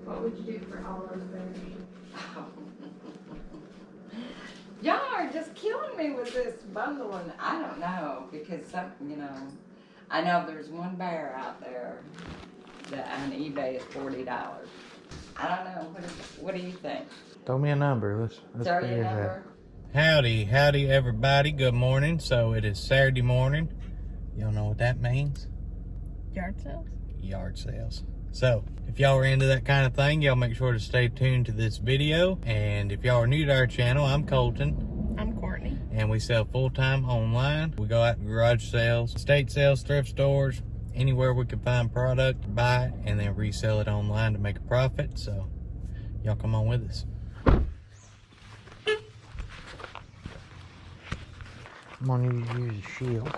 What would you do for all those bears? Y'all are just killing me with this bundling. I don't know, because some, I know there's one bear out there that on eBay is $40. I don't know. What do you think? Throw me a number. Let's Throw figure your it out. number. Howdy everybody. Good morning. So it is Saturday morning. Y'all know what that means? Yard sales? Yard sales. So if y'all are into that kind of thing, y'all make sure to stay tuned to this video. And if y'all are new to our channel, I'm Colton. I'm Courtney. And we sell full-time online. We go out to garage sales, estate sales, thrift stores, anywhere we can find product, buy it, and then resell it online to make a profit. So y'all come on with us. I'm gonna use a shield.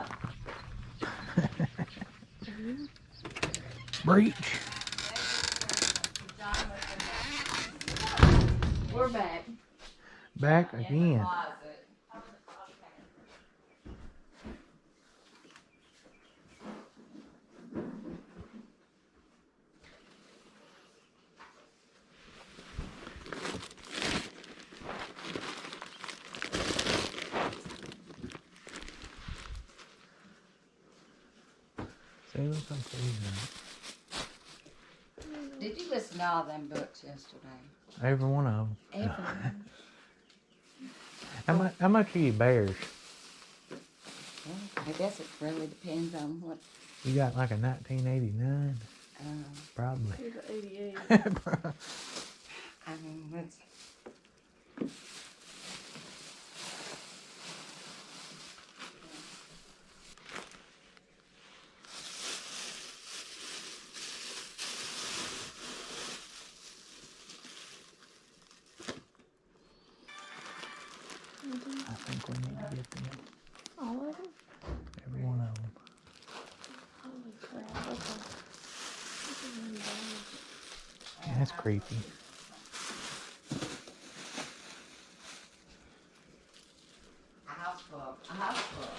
Breach. We're back. Back In the again. closet. See, look like these Did you listen to all them books yesterday? are. Every one of them. Everyone. How much are you bears? Well, I guess it really depends on what. You got like a 1989? Probably. Here's an 88. I mean, let's. I think we need to get them. All of them? Every one of them. Holy crap. Okay. This is really bad. Yeah, that's creepy. A house club. A house club.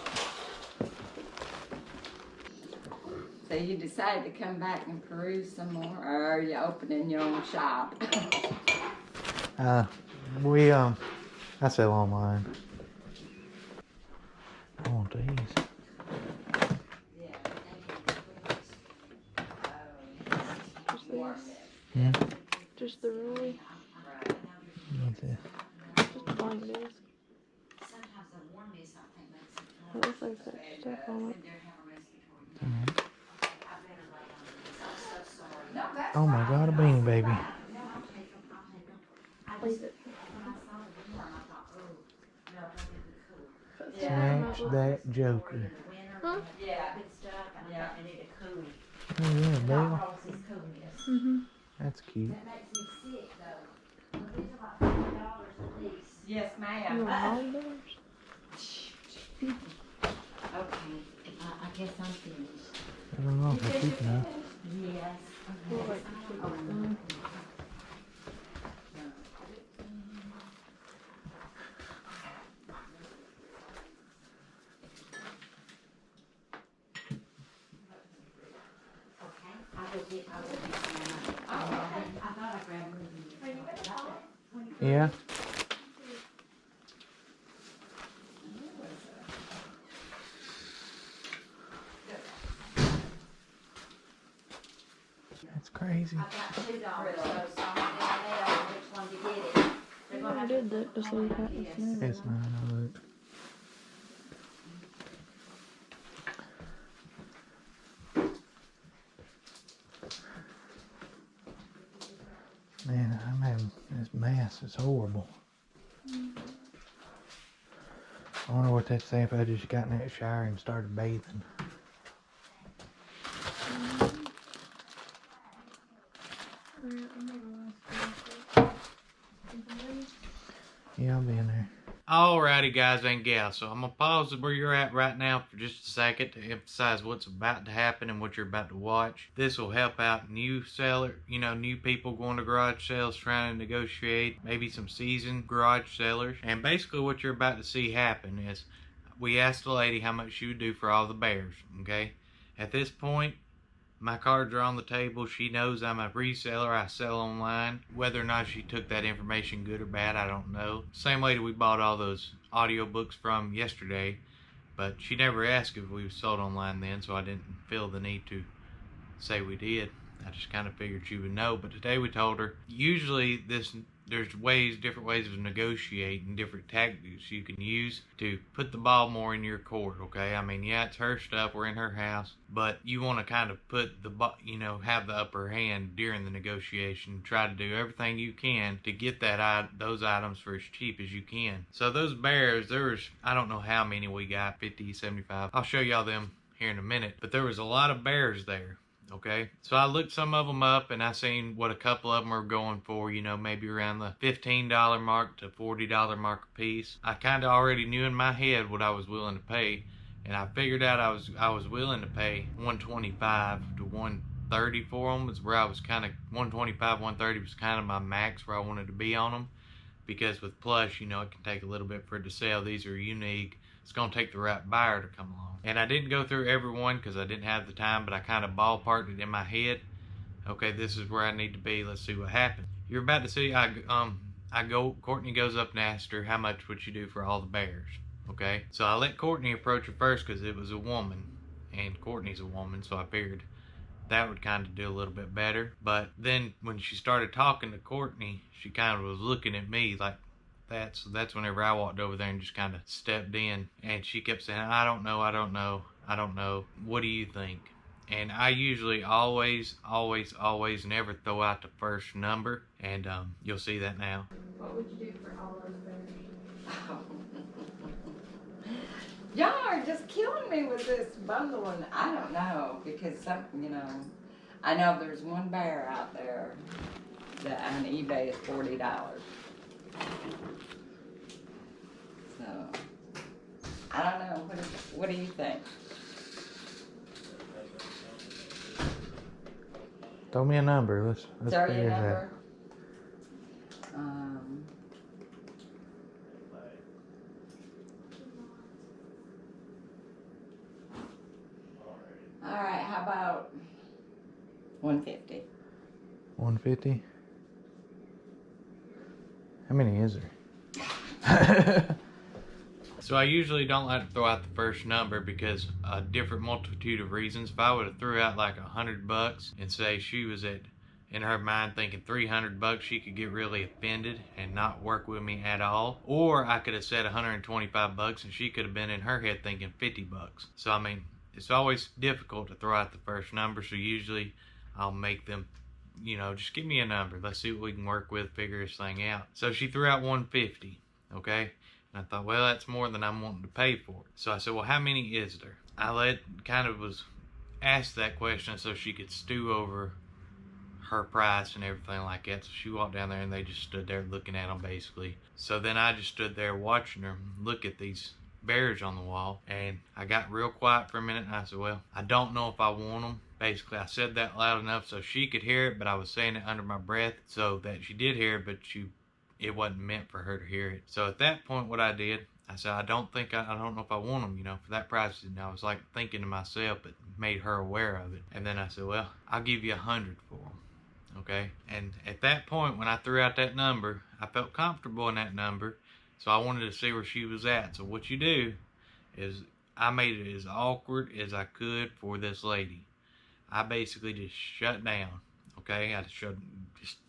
So you decided to come back and peruse some more, or are you opening your own shop? I sell online. I want these. Just this. Hmm? Just the rolly. What's this? Just a blank disc. It looks like that stuff on it. Oh my God, a beanie baby. Leave it. Snatch that joker. Huh? Yeah. Oh yeah, Bill. Mm-hmm. That's cute. Yes, You ma'am. want all those? Okay. I guess I'm finished. I don't know if they're cheap enough. Yes. We'll wait to keep it done. Yeah. That's crazy. I did that to see what happens now. It's not. Look. Man, I'm having this mess. It's horrible. I wonder what they'd say if I just got in that shower and started bathing. Yeah, I'll be in there. Alrighty guys and gals, so I'm gonna pause where you're at right now for just a second to emphasize what's about to happen and what you're about to watch. This will help out new new people going to garage sales trying to negotiate, maybe some seasoned garage sellers. And basically what you're about to see happen is we asked the lady how much she would do for all the bears, okay? At this point, My cards are on the table. She knows I'm a reseller. I sell online. Whether or not she took that information good or bad, I don't know. Same lady we bought all those audiobooks from yesterday, but she never asked if we sold online then, so I didn't feel the need to say we did. I just kind of figured she would know. But today we told her, usually there's different ways of negotiating, different tactics you can use to put the ball more in your court, okay? I mean, yeah, it's her stuff, we're in her house, but you want to kind of put the, have the upper hand during the negotiation. Try to do everything you can to get those items for as cheap as you can. So those bears, I don't know how many we got, 50, 75. I'll show y'all them here in a minute, but there was a lot of bears there. Okay, so I looked some of them up and I seen what a couple of them are going for, maybe around the $15 mark to $40 mark a piece. I kind of already knew in my head what I was willing to pay, and I figured out I was willing to pay $125 to $130 for them. Is where I was kind of $125, $130 was kind of my max where I wanted to be on them, because with plush, it can take a little bit for it to sell. These are unique. It's going to take the right buyer to come along. And I didn't go through every one because I didn't have the time, but I kind of ballparked it in my head. Okay, this is where I need to be. Let's see what happens. You're about to see, Courtney goes up and asks her, how much would you do for all the bears? Okay, so I let Courtney approach her first because it was a woman, and Courtney's a woman, so I figured that would kind of do a little bit better. But then when she started talking to Courtney, she kind of was looking at me like, so that's whenever I walked over there and just kind of stepped in, and she kept saying, I don't know, what do you think? And I usually always never throw out the first number, and you'll see that now. What would you do for all those bears? Y'all are just killing me with this bundle, and I don't know, because I know there's one bear out there that on eBay is $40. So, I don't know. What do you think? Throw me a number. Let's Throw you a figure number. All right. How about 150? 150. How many is there? So I usually don't like to throw out the first number because a different multitude of reasons. If I would have threw out like $100 and say she was in her mind thinking $300, she could get really offended and not work with me at all. Or I could have said $125 and she could have been in her head thinking $50. So I mean, it's always difficult to throw out the first number. So usually I'll make them, just give me a number. Let's see what we can work with, figure this thing out. So she threw out 150, okay? And I thought, well, that's more than I'm wanting to pay for it. So I said, well, how many is there? I was asked that question so she could stew over her price and everything like that. So she walked down there and they just stood there looking at them basically. So then I just stood there watching her look at these bears on the wall, and I got real quiet for a minute and I said, well, I don't know if I want them. Basically, I said that loud enough so she could hear it, but I was saying it under my breath so that she did hear it, but it wasn't meant for her to hear it. So at that point, what I did, I said, I don't know if I want them, for that price. And I was like thinking to myself, but made her aware of it. And then I said, well, I'll give you 100 for them, okay? And at that point, when I threw out that number, I felt comfortable in that number, so I wanted to see where she was at. So what you do is I made it as awkward as I could for this lady. I basically just shut down, okay? I just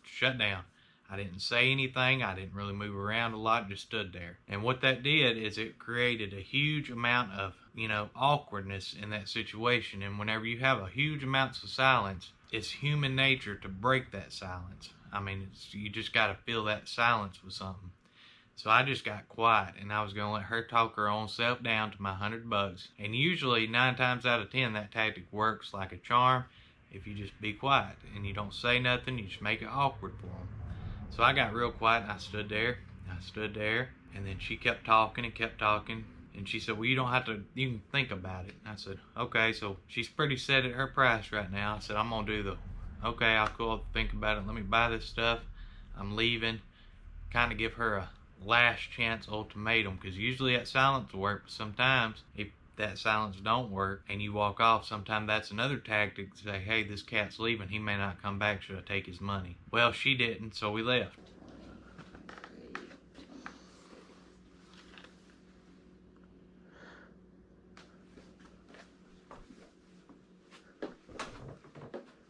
shut down. I didn't say anything. I didn't really move around a lot, just stood there. And what that did is it created a huge amount of, awkwardness in that situation. And whenever you have a huge amounts of silence, it's human nature to break that silence. I mean, you just got to fill that silence with something. So I just got quiet, and I was going to let her talk her own self down to my $100. And usually 9 times out of 10, that tactic works like a charm. If you just be quiet and you don't say nothing, you just make it awkward for them. So I got real quiet and I stood there, and then she kept talking, and she said, well, you can think about it. And I said, okay. So she's pretty set at her price right now. I said, I'm going to do okay, I'll go think about it. Let me buy this stuff. I'm leaving. Kind of give her a last chance ultimatum, because usually that silence will work, but sometimes if that silence don't work and you walk off, sometimes that's another tactic to say, hey, this cat's leaving, he may not come back, should I take his money? Well, she didn't, so we left.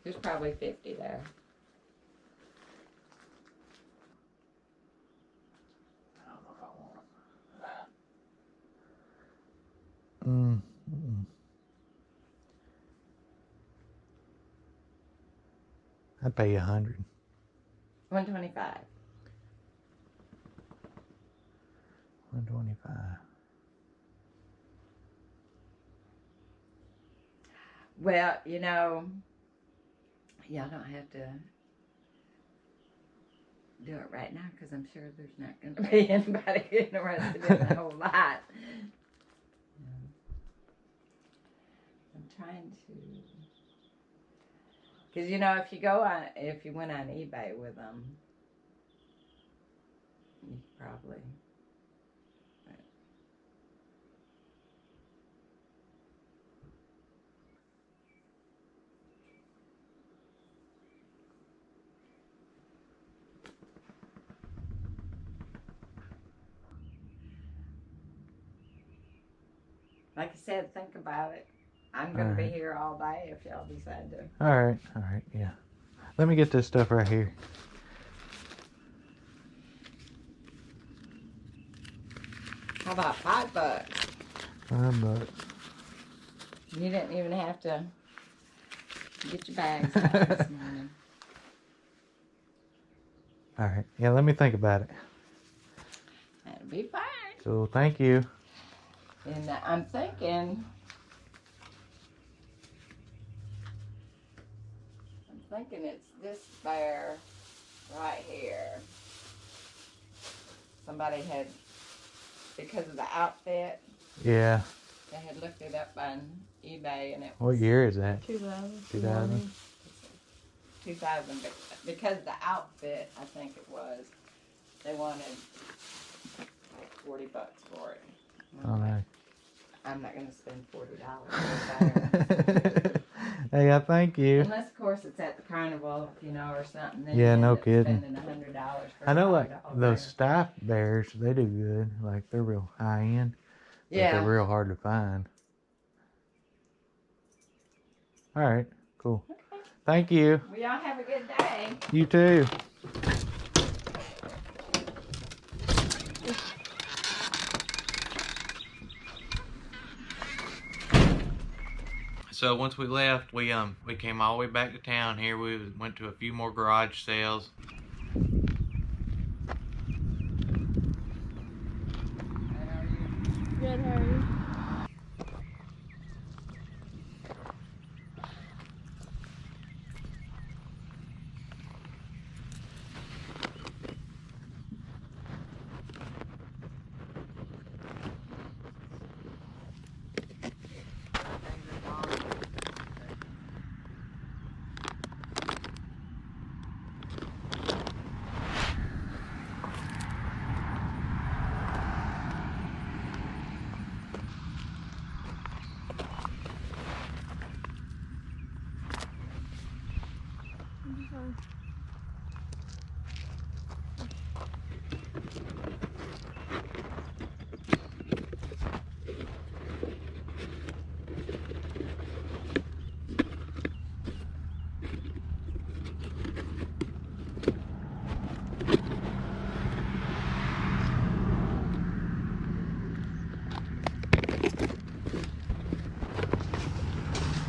There's probably 50 there. I don't know if I want them. I'd pay you 100. 125. 125. Well, you know, y'all don't have to do it right now because I'm sure there's not going to be anybody interested in a whole lot. I'm trying to, because you know, if you went on eBay with them, you probably. Like I said, think about it. I'm going to be here all day if y'all decide to. All right, yeah. Let me get this stuff right here. How about $5? $5. You didn't even have to get your bags out this morning. All right, yeah, let me think about it. That'll be fine. So, thank you. And I'm thinking it's this bear right here. Somebody had, because of the outfit, Yeah. they had looked it up on eBay and it What was year is that? 2000. 2000? 2000, but because of the outfit, I think it was, they wanted like $40 for it. Oh, nice. I'm not gonna spend $40 Hey, I thank you. unless, of course, it's at the carnival, you know, or something. Then Yeah, you no end up kidding. Spending $100 for I know, a like, $100 those bear. staff bears, they do good. Like, they're real high end. But Yeah. they're real hard to find. All right, cool. Okay. Thank you. Well, y'all have a good day. You too. So once we left, we came all the way back to town here. We went to a few more garage sales. Good, how are you?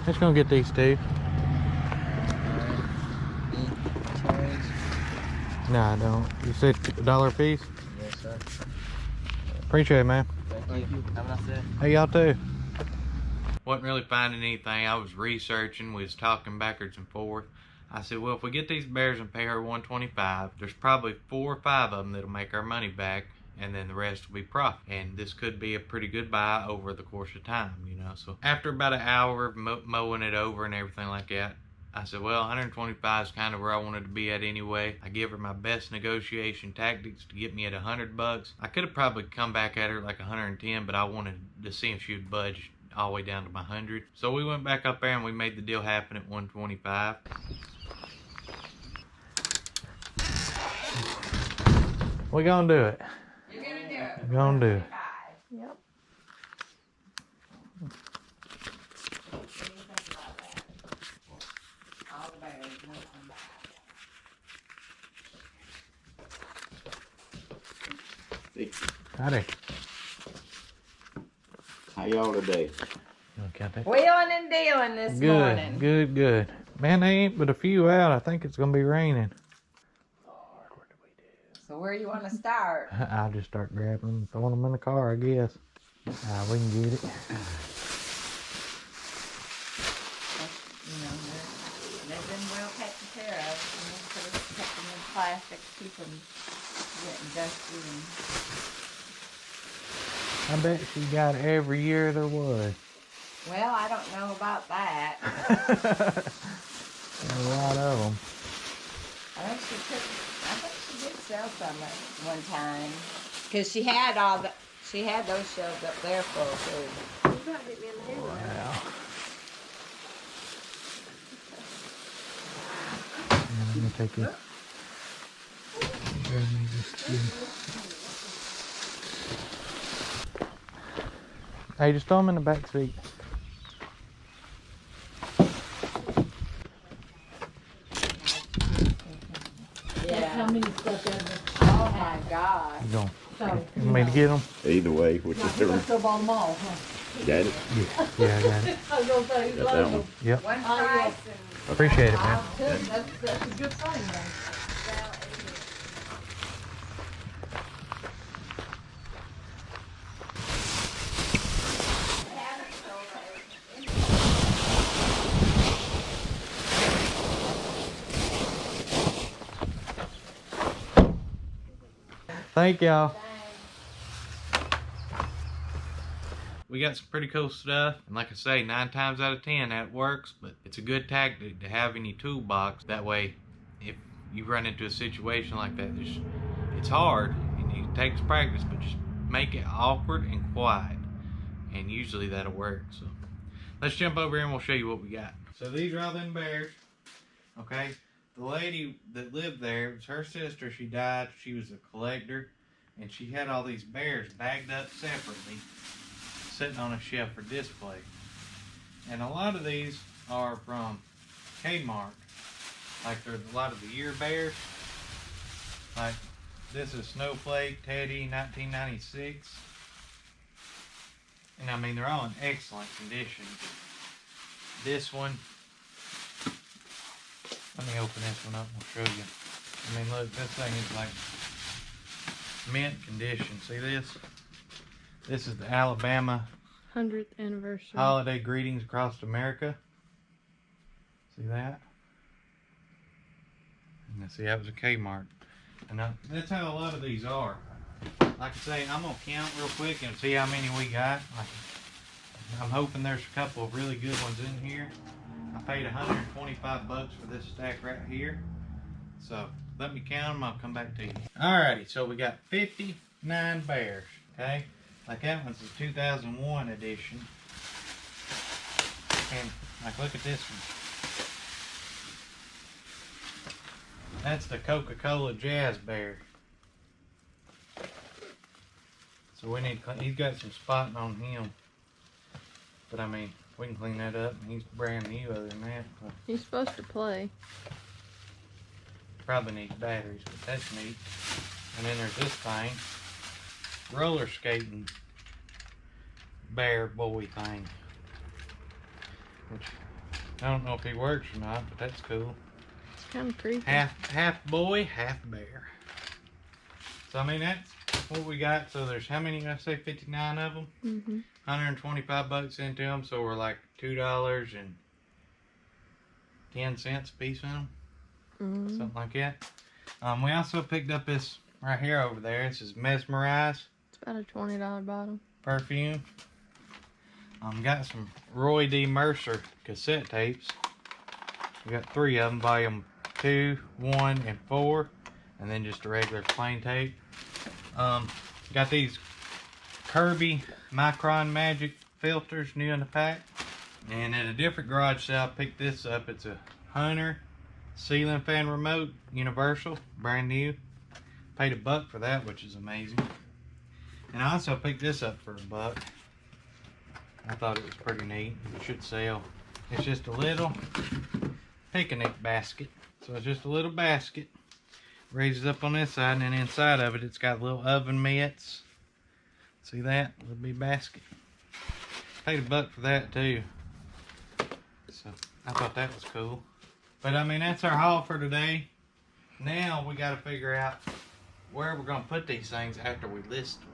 Just gonna get these two. No, I don't. You said $1 a piece? Yes, sir. Appreciate it, man. Thank you. Have a nice day. Hey, y'all too. Wasn't really finding anything. I was researching. We was talking backwards and forth. I said, well, if we get these bears and pay her $125, there's probably 4 or 5 of them that'll make our money back, and then the rest will be profit. And this could be a pretty good buy over the course of time, you know. So after about an hour of mowing it over and everything like that, I said, well, 125 is kind of where I wanted to be at anyway. I give her my best negotiation tactics to get me at $100. I could have probably come back at her like 110, but I wanted to see if she would budge all the way down to my 100. So we went back up there and we made the deal happen at 125. We're gonna do it. You're gonna do it. We're gonna do it. Yep. What do you think about that? All the bears, Howdy. How y'all today? You wanna count that? wheeling and dealing this morning. Good, good. Man, they ain't but a few out. I think it's gonna be raining. Lord, what do we do? So where you want to start? I'll just start grabbing them, throwing them in the car, I guess. We can get it. You know, they've been well taken care of. You know, so we kept them in plastic to keep them getting dusty and. I bet she got every year there was. Well, I don't know about that. A lot of them. I think she did sell some at one time. Cause she had those shelves up there full too. You gotta get me in the hair. Wow. Let me take it. Grab me this too. Hey, just throw them in the back seat. Yeah. How many stuff ever? Oh my God. You going? So, You want me to get them? Either way, Not whichever. much of them all, huh? Got it? Yeah, I got it. I was gonna say, Got that one. Yep. One Oh, price Appreciate it, man. I'll tell you, that's a good thing, then. Thank y'all. We got some pretty cool stuff, and like I say, 9 times out of 10 that works, but it's a good tactic to have in your toolbox. That way, if you run into a situation like that, it's hard and it takes practice, but just make it awkward and quiet, and usually that'll work. So let's jump over here and we'll show you what we got. So these are all them bears. Okay, the lady that lived there, it was her sister. She died. She was a collector, and she had all these bears bagged up separately, sitting on a shelf for display. And a lot of these are from Kmart. Like there's a lot of the year bears. Like this is Snowflake Teddy 1996. And I mean, they're all in excellent condition. This one, let me open this one up and I'll show you. I mean, look, this thing is like mint condition. See this? This is the Alabama 100th anniversary. Holiday Greetings Across America. See that? And see, that was a Kmart. And that's how a lot of these are. Like I say, I'm gonna count real quick and see how many we got. I'm hoping there's a couple of really good ones in here. I paid $125 for this stack right here. So let me count them, I'll come back to you. Alrighty, so we got 59 bears, okay? Like that one's a 2001 edition. And like, look at this one. That's the Coca-Cola Jazz Bear. So we need to, he's got some spotting on him. But I mean, we can clean that up, and he's brand new other than that. But He's supposed to play. probably needs batteries, but that's neat. And then there's this thing. Roller skating bear boy thing. Which, I don't know if he works or not, but that's cool. It's kind of creepy. Half boy, half bear. So I mean, that's what we got. So there's how many? I say 59 of them. Mm-hmm. $125 into them. So we're like $2.10 a piece in them. Mm-hmm. Something like that. We also picked up this right here over there. This is Mesmerize It's about a $20 bottle. perfume. Got some Roy D. Mercer cassette tapes. We got 3 of them, volume 2, 1, and 4, and then just a regular plain tape. Got these Kirby Micron Magic filters, new in the pack. And at a different garage sale, I picked this up. It's a Hunter ceiling fan remote, universal, brand new. Paid $1 for that, which is amazing. And I also picked this up for $1. I thought it was pretty neat. It should sell. It's just a little picnic basket. So it's just a little basket. Raises up on this side, and then inside of it, it's got little oven mitts. See that? Little bitty basket. Paid $1 for that too. So I thought that was cool. But I mean, that's our haul for today. Now we got to figure out where we're going to put these things after we list them.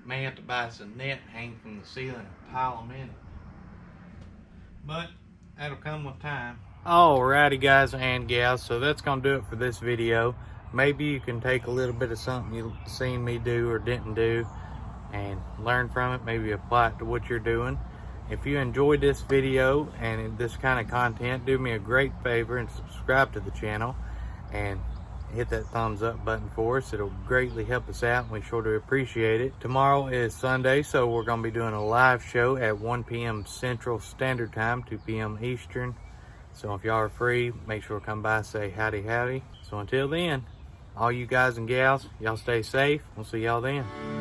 May have to buy us a net, hang from the ceiling, and pile them in it. But that'll come with time. Alrighty guys and gals, so that's going to do it for this video. Maybe you can take a little bit of something you've seen me do or didn't do and learn from it, maybe apply it to what you're doing. If you enjoyed this video and this kind of content, do me a great favor and subscribe to the channel and hit that thumbs up button for us. It'll greatly help us out and we sure do appreciate it. Tomorrow is Sunday, so we're going to be doing a live show at 1 p.m. Central Standard Time, 2 p.m. Eastern. So if y'all are free, make sure to come by and say howdy howdy. So until then, all you guys and gals, y'all stay safe. We'll see y'all then.